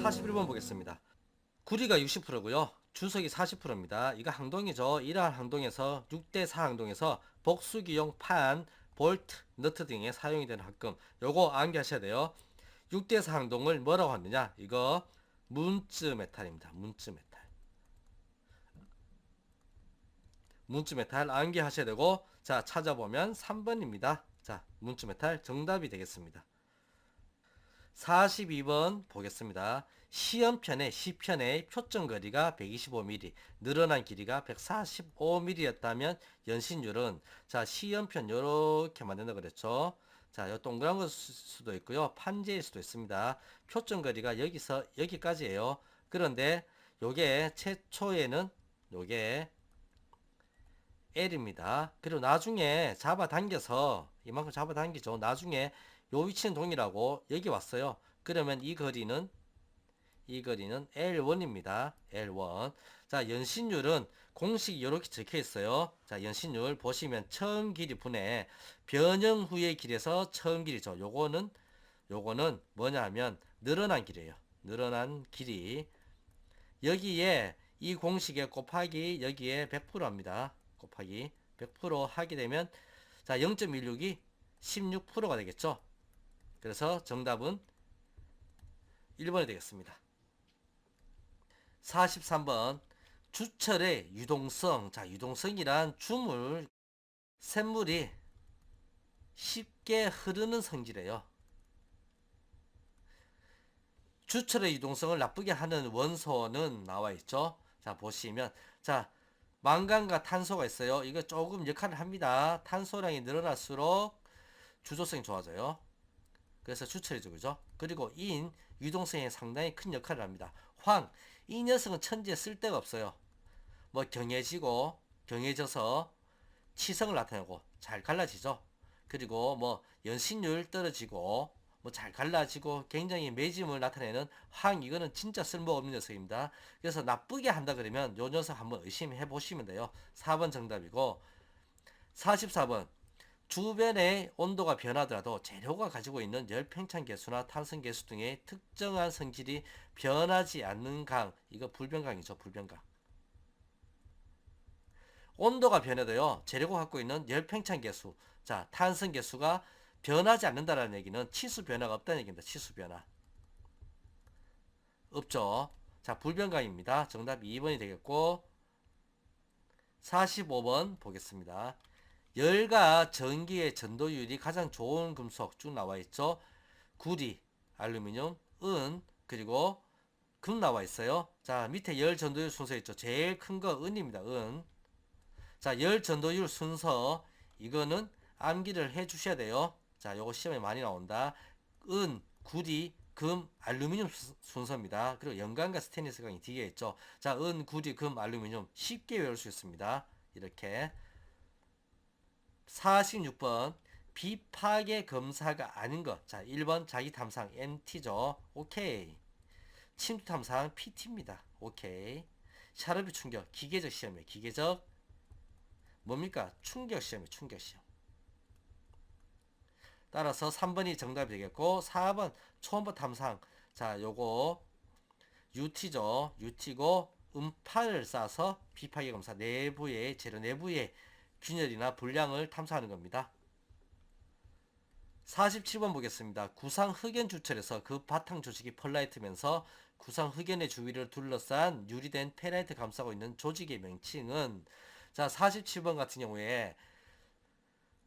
41번 보겠습니다. 구리가 60%고요. 주석이 40%입니다. 이거 항동이죠. 이러한 항동에서 6대4 항동에서 복수기용 판, 볼트, 너트 등에 사용이 되는 합금. 요거 암기하셔야 돼요. 6대4 항동을 뭐라고 하느냐? 이거 문츠 메탈입니다. 문츠 메탈. 문츠 메탈 암기하셔야 되고, 자, 찾아보면 3번입니다. 자, 문츠 메탈 정답이 되겠습니다. 42번 보겠습니다. 시편의 표점거리가 125mm, 늘어난 길이가 145mm였다면 연신율은, 자, 시연편 요렇게 만든다 그랬죠. 자, 요 동그란 걸 수도 있고요. 판재일 수도 있습니다. 표점거리가 여기서 여기까지예요. 그런데 요게 최초에는 요게 L입니다. 그리고 나중에 잡아당겨서 이만큼 잡아당기죠. 나중에 요 위치는 동일하고 여기 왔어요. 그러면 이 거리는 L1입니다. L1. 자, 연신율은 공식이 이렇게 적혀 있어요. 자, 연신율 보시면 처음 길이 분의 변형 후의 길에서 처음 길이죠. 요거는 뭐냐 하면 늘어난 길이에요. 늘어난 길이. 여기에 이 공식에 곱하기 여기에 100% 합니다. 곱하기 100% 하게 되면, 자, 0.16이 16%가 되겠죠. 그래서 정답은 1번이 되겠습니다. 43번 주철의 유동성. 자, 유동성이란 샘물이 쉽게 흐르는 성질이에요. 주철의 유동성을 나쁘게 하는 원소는 나와 있죠. 자, 보시면, 자, 망간과 탄소가 있어요. 이거 조금 역할을 합니다. 탄소량이 늘어날수록 주조성이 좋아져요. 그래서 주철이죠, 그죠? 그리고 인, 유동성에 상당히 큰 역할을 합니다. 황, 이 녀석은 천지에 쓸데가 없어요. 뭐 경해져서 치성을 나타내고 잘 갈라지죠. 그리고 뭐 연신율 떨어지고 뭐 잘 갈라지고 굉장히 매짐을 나타내는 황, 이거는 진짜 쓸모없는 녀석입니다. 그래서 나쁘게 한다 그러면 요 녀석 한번 의심해 보시면 돼요. 4번 정답이고, 44번 주변의 온도가 변하더라도 재료가 가지고 있는 열팽창 계수나 탄성 계수 등의 특정한 성질이 변하지 않는 강, 이거 불변강이죠. 불변강. 온도가 변해도요, 재료가 갖고 있는 열팽창 계수, 자, 탄성 계수가 변하지 않는다는 얘기는 치수 변화가 없다는 얘기입니다. 치수 변화 없죠. 자, 불변강입니다. 정답 2번이 되겠고, 45번 보겠습니다. 열과 전기의 전도율이 가장 좋은 금속 쭉 나와 있죠. 구리, 알루미늄, 은, 그리고 금 나와 있어요. 자, 밑에 열 전도율 순서 있죠. 제일 큰 거 은입니다. 은. 자, 열 전도율 순서, 이거는 암기를 해 주셔야 돼요. 자, 요거 시험에 많이 나온다. 은, 구리, 금, 알루미늄 순서입니다. 그리고 연강과 스테인리스 강이 뒤에 있죠. 자, 은, 구리, 금, 알루미늄 쉽게 외울 수 있습니다. 이렇게. 46번 비파괴 검사가 아닌 것. 자, 1번 자기 탐상 MT죠. 오케이. 침투 탐상 PT입니다. 오케이. 샤르비 충격 기계적 시험이에요. 기계적 뭡니까? 충격 시험이에요. 충격 시험. 따라서 3번이 정답이 되겠고, 4번 초음파 탐상. 자, 요거 UT죠. UT고 음파를 쏴서 비파괴 검사 내부의 재료 내부의 균열이나 불량을 탐사하는 겁니다. 47번 보겠습니다. 구상 흑연 주철에서 그 바탕 조직이 펄라이트면서 구상 흑연의 주위를 둘러싼 유리된 페라이트 감싸고 있는 조직의 명칭은, 자, 47번 같은 경우에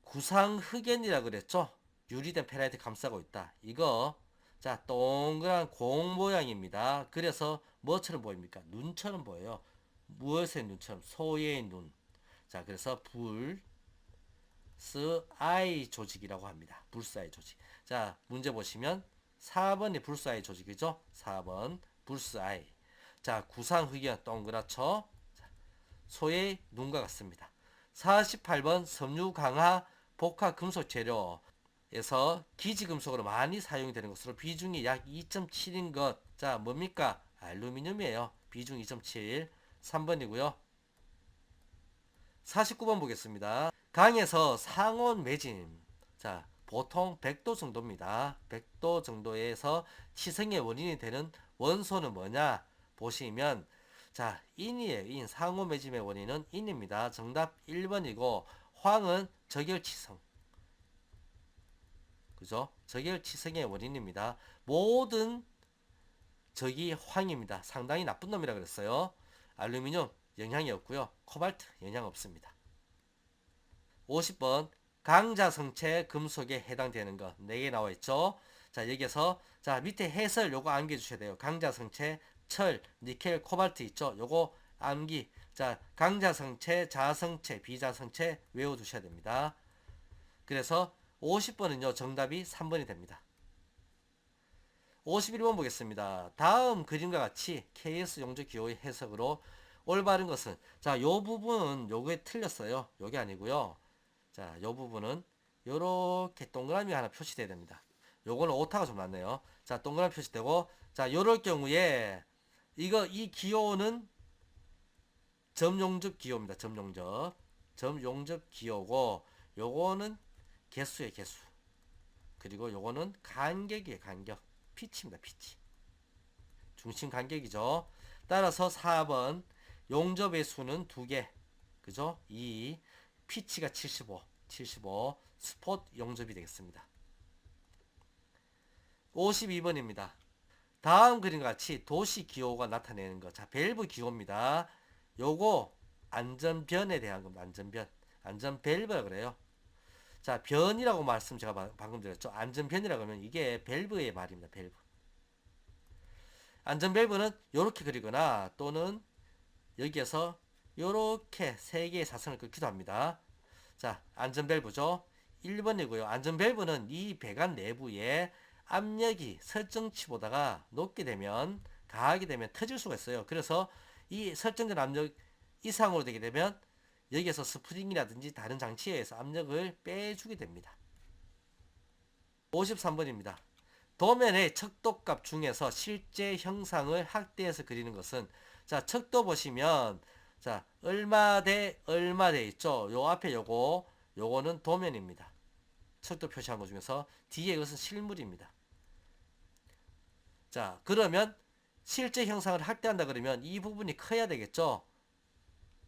구상 흑연이라 그랬죠. 유리된 페라이트 감싸고 있다. 이거, 자, 동그란 공 모양입니다. 그래서 뭐처럼 보입니까? 눈처럼 보여요. 무엇의 눈처럼? 소의 눈. 자, 그래서 불스아이 조직이라고 합니다. 불스아이 조직. 자, 문제 보시면 4번이 불스아이 조직이죠. 4번 불스아이. 자, 구상흑연 동그랗죠. 자, 소의 눈과 같습니다. 48번 섬유 강화 복합 금속 재료에서 기지금속으로 많이 사용이 되는 것으로 비중이 약 2.7인 것. 자, 뭡니까? 알루미늄이에요. 비중 2.7. 3번이고요. 49번 보겠습니다. 강에서 상온 매짐. 자, 보통 100도 정도입니다. 100도 정도에서 치성의 원인이 되는 원소는 뭐냐 보시면 자, 인이에요. 인. 상호 매짐의 원인은 인입니다. 정답 1번이고 황은 적열치성. 그죠? 적열치성의 원인입니다. 모든 적이 황입니다. 상당히 나쁜 놈이라 그랬어요. 알루미늄 영향이 없고요. 코발트 영향 없습니다. 50번 강자성체 금속에 해당되는 것 4개 나와 있죠. 자, 여기에서 자, 밑에 해설 요거 암기해 주셔야 돼요. 강자성체, 철, 니켈, 코발트 있죠. 요거 암기. 자, 강자성체, 자성체, 비자성체 외워 두셔야 됩니다. 그래서 50번은요. 정답이 3번이 됩니다. 51번 보겠습니다. 다음 그림과 같이 KS 용접 기호의 해석으로 올바른 것은 자, 요 부분은 요게 틀렸어요. 요게 아니고요. 자, 요 부분은 요렇게 동그라미가 하나 표시돼야 됩니다. 요거는 오타가 좀 났네요. 자, 동그라미 표시되고 자, 요럴 경우에 이 기호는 점용접 기호입니다. 점용접 기호고 요거는 개수의 개수. 그리고 요거는 간격이에요. 간격. 피치입니다. 피치. 중심 간격이죠. 따라서 4번 용접의 수는 2개. 그죠? 2. 피치가 75 스폿 용접이 되겠습니다. 52번입니다. 다음 그림과 같이 도시 기호가 나타내는 것. 자, 밸브 기호입니다. 요거 안전변에 대한 겁니다. 안전밸브라 그래요. 자, 변이라고 말씀 제가 방금 드렸죠. 안전변이라고 하면 이게 밸브의 말입니다. 밸브. 안전밸브는 요렇게 그리거나 또는 여기에서 요렇게 3개의 사선을 긋기도 합니다. 자, 안전밸브죠. 1번이고요. 안전밸브는 이 배관 내부에 압력이 설정치보다가 높게 되면 가하게 되면 터질 수가 있어요. 그래서 이 설정된 압력 이상으로 되게 되면 여기에서 스프링이라든지 다른 장치에 의해서 압력을 빼주게 됩니다. 53번입니다. 도면의 척도값 중에서 실제 형상을 확대해서 그리는 것은 자, 척도 보시면 자, 얼마 대 얼마 돼 있죠. 요 앞에 요거는 도면입니다. 척도 표시한 것 중에서 뒤에 이것은 실물입니다. 자, 그러면 실제 형상을 확대한다 그러면 이 부분이 커야 되겠죠.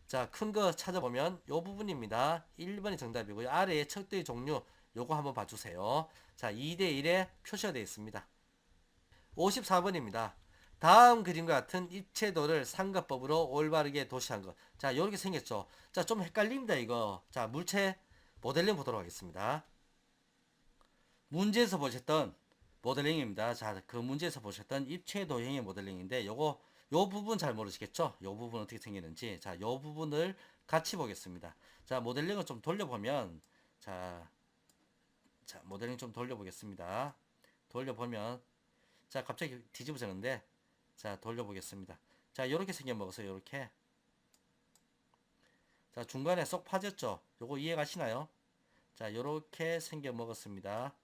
자, 큰 거 찾아보면 요 부분입니다. 1번이 정답이고요. 아래에 척도의 종류 요거 한번 봐주세요. 자, 2대1에 표시가 되어 있습니다. 54번입니다. 다음 그림과 같은 입체도를 삼각법으로 올바르게 도시한 것. 자, 요렇게 생겼죠. 자, 좀 헷갈립니다, 이거. 자, 물체 모델링 보도록 하겠습니다. 문제에서 보셨던 모델링입니다. 자, 그 문제에서 보셨던 입체도형의 모델링인데 요 부분 잘 모르시겠죠? 요 부분 어떻게 생기는지. 자, 요 부분을 같이 보겠습니다. 자, 모델링을 좀 돌려보면 자, 모델링 좀 돌려보겠습니다. 돌려보면 자, 갑자기 뒤집어졌는데 자, 돌려보겠습니다. 자, 요렇게 생겨먹었어요. 요렇게. 자, 중간에 쏙 파졌죠? 요거 이해가시나요? 자, 요렇게 생겨먹었습니다.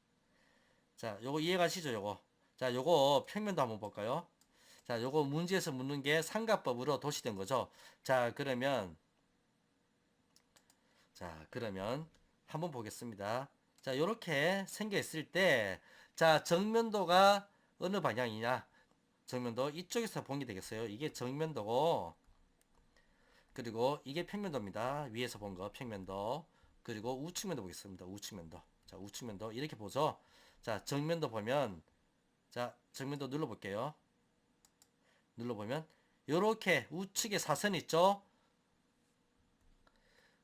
자, 요거 이해가시죠? 요거. 자, 요거 평면도 한번 볼까요? 자, 요거 문제에서 묻는 게 삼각법으로 도시된 거죠. 자, 그러면 한번 보겠습니다. 자, 요렇게 생겨 있을 때 자, 정면도가 어느 방향이냐? 정면도 이쪽에서 본 게 되겠어요. 이게 정면도고 그리고 이게 평면도입니다. 위에서 본 거 평면도. 그리고 우측면도 보겠습니다. 우측면도. 자, 우측면도 이렇게 보죠. 자, 정면도 보면 자, 정면도 눌러볼게요. 눌러보면 요렇게 우측에 사선이 있죠.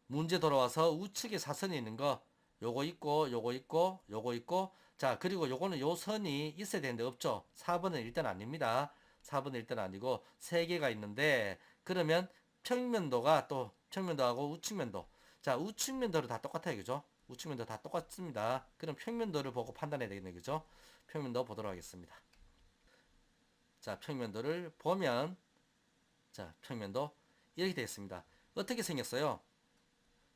문제 돌아와서 우측에 사선이 있는 거 요거 있고 요거 있고 요거 있고 자, 그리고 요거는 요 선이 있어야 되는데 없죠. 4번은 일단 아닙니다. 4번은 일단 아니고 3개가 있는데 그러면 평면도가 또 평면도하고 우측면도 자, 우측면도를 다 똑같아요. 그죠? 우측면도 다 똑같습니다. 그럼 평면도를 보고 판단해야 되겠네. 그죠? 평면도 보도록 하겠습니다. 자, 평면도를 보면 자, 평면도 이렇게 되어 있습니다. 어떻게 생겼어요?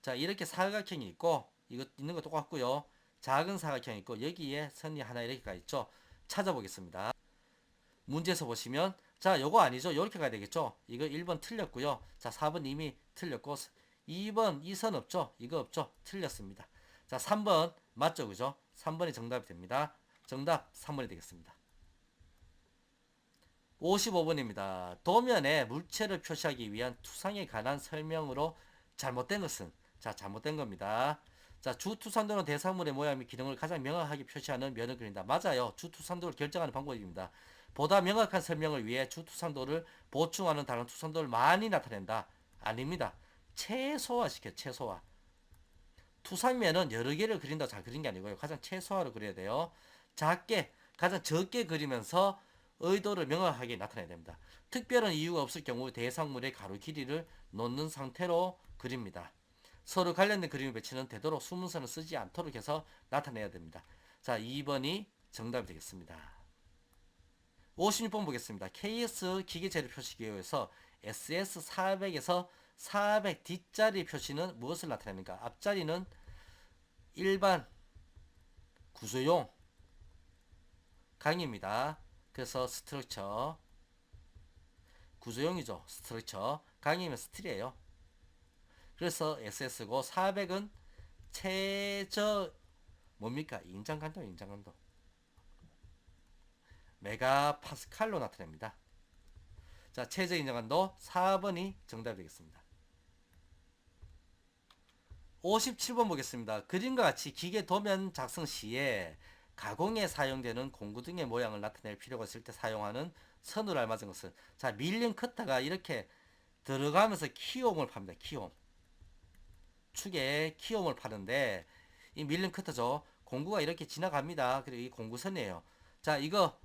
자, 이렇게 사각형이 있고 이거 있는 거 똑같고요. 작은 사각형이 있고 여기에 선이 하나 이렇게 가 있죠. 찾아보겠습니다. 문제에서 보시면 자, 요거 아니죠. 이렇게 가야 되겠죠. 이거 1번 틀렸고요. 자, 4번 이미 틀렸고 2번 이 선 없죠. 이거 없죠. 틀렸습니다. 자, 3번 맞죠. 그죠? 3번이 정답이 됩니다. 정답 3번이 되겠습니다. 55번입니다. 도면에 물체를 표시하기 위한 투상에 관한 설명으로 잘못된 것은? 자, 잘못된 겁니다. 자, 주투산도는 대상물의 모양 및 기능을 가장 명확하게 표시하는 면을 그린다. 맞아요. 주투산도를 결정하는 방법입니다. 보다 명확한 설명을 위해 주투산도를 보충하는 다른 투산도를 많이 나타낸다. 아닙니다. 최소화시켜, 최소화. 투상면은 여러 개를 그린다고 잘 그린 게 아니고요. 가장 최소화로 그려야 돼요. 작게, 가장 적게 그리면서 의도를 명확하게 나타내야 됩니다. 특별한 이유가 없을 경우 대상물의 가로 길이를 놓는 상태로 그립니다. 서로 관련된 그림의 배치는 되도록 수문선을 쓰지 않도록 해서 나타내야 됩니다. 자, 2번이 정답이 되겠습니다. 56번 보겠습니다. KS 기계재료 표시기호에서 SS400에서 400 뒷자리 표시는 무엇을 나타냅니까? 앞자리는 일반 구조용 강의입니다. 그래서 스트럭처 구조용이죠. 스트럭처 강의면 스틸이에요. 그래서 SS고 400은 최저 뭡니까? 인장간도 인장간도 메가파스칼로 나타냅니다. 자, 최저 인장간도 4번이 정답이 되겠습니다. 57번 보겠습니다. 그림과 같이 기계 도면 작성 시에 가공에 사용되는 공구 등의 모양을 나타낼 필요가 있을 때 사용하는 선으로 알맞은 것은? 자, 밀링 커터가 이렇게 들어가면서 키홈을 팝니다. 키홈. 축에 키홈을 파는데 이 밀링 커터죠. 공구가 이렇게 지나갑니다. 그리고 이 공구선이에요. 자, 이거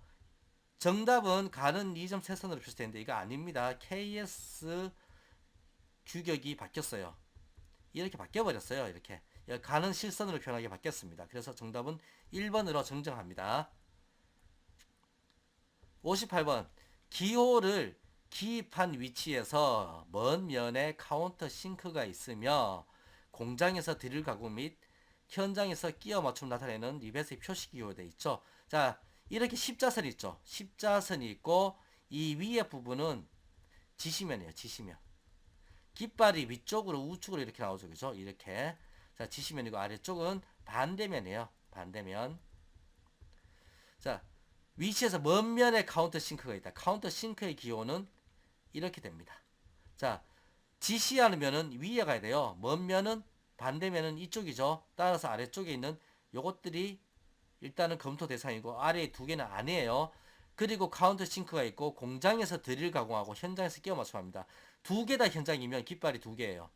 정답은 가는 2점 세선으로 표시되는데 이거 아닙니다. KS 규격이 바뀌었어요. 이렇게 바뀌어버렸어요. 이렇게 가는 실선으로 변하게 바뀌었습니다. 그래서 정답은 1번으로 정정합니다. 58번 기호를 기입한 위치에서 먼 면에 카운터 싱크가 있으며 공장에서 드릴 가공 및 현장에서 끼워 맞춤 나타내는 리벳의 표시기호가 되어 있죠. 자, 이렇게 십자선이 있죠. 십자선이 있고 이 위에 부분은 지시면이에요. 지시면. 깃발이 위쪽으로 우측으로 이렇게 나오죠. 그죠? 이렇게. 자, 지시면이고 아래쪽은 반대면이에요. 반대면. 자, 위치에서 먼 면에 카운터 싱크가 있다. 카운터 싱크의 기호는 이렇게 됩니다. 자, 지시하는 면은 위에 가야 돼요. 먼 면은 반대면은 이쪽이죠. 따라서 아래쪽에 있는 요것들이 일단은 검토 대상이고 아래 두 개는 아니에요. 그리고 카운터 싱크가 있고 공장에서 드릴 가공하고 현장에서 끼워 맞춤합니다. 두 개 다 현장이면 깃발이 두 개예요.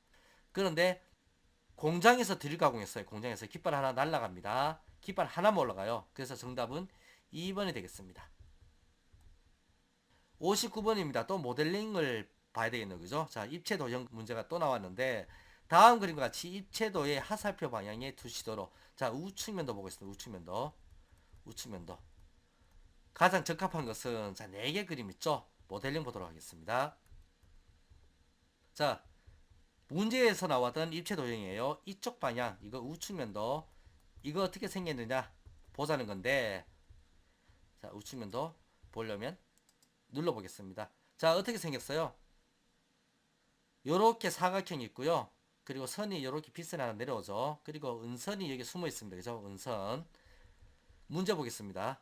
그런데 공장에서 드릴 가공했어요. 공장에서 깃발 하나 날라갑니다. 깃발 하나만 올라가요. 그래서 정답은 2번이 되겠습니다. 59번입니다. 또 모델링을 봐야 되겠네요. 그죠? 자, 입체 도형 문제가 또 나왔는데 다음 그림과 같이 입체도의 하살표 방향의 투시도로, 자, 우측면도 보겠습니다. 우측면도. 우측면도. 가장 적합한 것은, 자, 4개 그림 있죠? 모델링 보도록 하겠습니다. 자, 문제에서 나왔던 입체 도형이에요. 이쪽 방향, 이거 우측면도. 이거 어떻게 생겼느냐 보자는 건데, 자, 우측면도 보려면 눌러보겠습니다. 자, 어떻게 생겼어요? 요렇게 사각형이 있고요. 그리고 선이 요렇게 빗선이 하나 내려오죠. 그리고 은선이 여기 숨어 있습니다. 그죠? 은선. 문제 보겠습니다.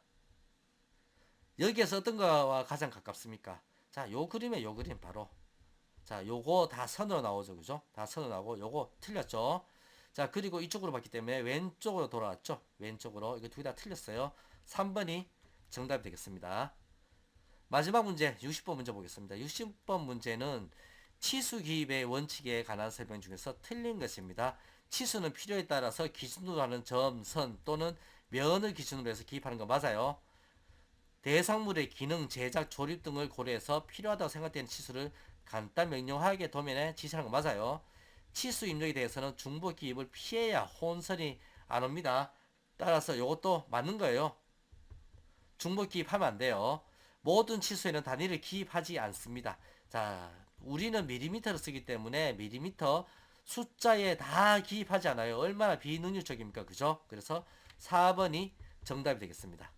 여기에서 어떤 거와 가장 가깝습니까? 자, 요 그림에 요 그림 바로. 자, 요거 다 선으로 나오죠. 그죠? 다 선으로 나오고 요거 틀렸죠. 자, 그리고 이쪽으로 봤기 때문에 왼쪽으로 돌아왔죠. 왼쪽으로. 이거 두 개 다 틀렸어요. 3번이 정답이 되겠습니다. 마지막 문제 60번 문제 보겠습니다. 60번 문제는 치수 기입의 원칙에 관한 설명 중에서 틀린 것입니다. 치수는 필요에 따라서 기준으로 하는 점, 선 또는 면을 기준으로 해서 기입하는 거 맞아요. 대상물의 기능, 제작, 조립 등을 고려해서 필요하다고 생각되는 치수를 간단 명료하게 도면에 지시하는 거 맞아요. 치수 입력에 대해서는 중복 기입을 피해야 혼선이 안 옵니다. 따라서 이것도 맞는 거예요. 중복 기입하면 안 돼요. 모든 치수에는 단위를 기입하지 않습니다. 자, 우리는 밀리미터를 쓰기 때문에 밀리미터 숫자에 다 기입하지 않아요. 얼마나 비능률적입니까? 그죠? 그래서 4번이 정답이 되겠습니다.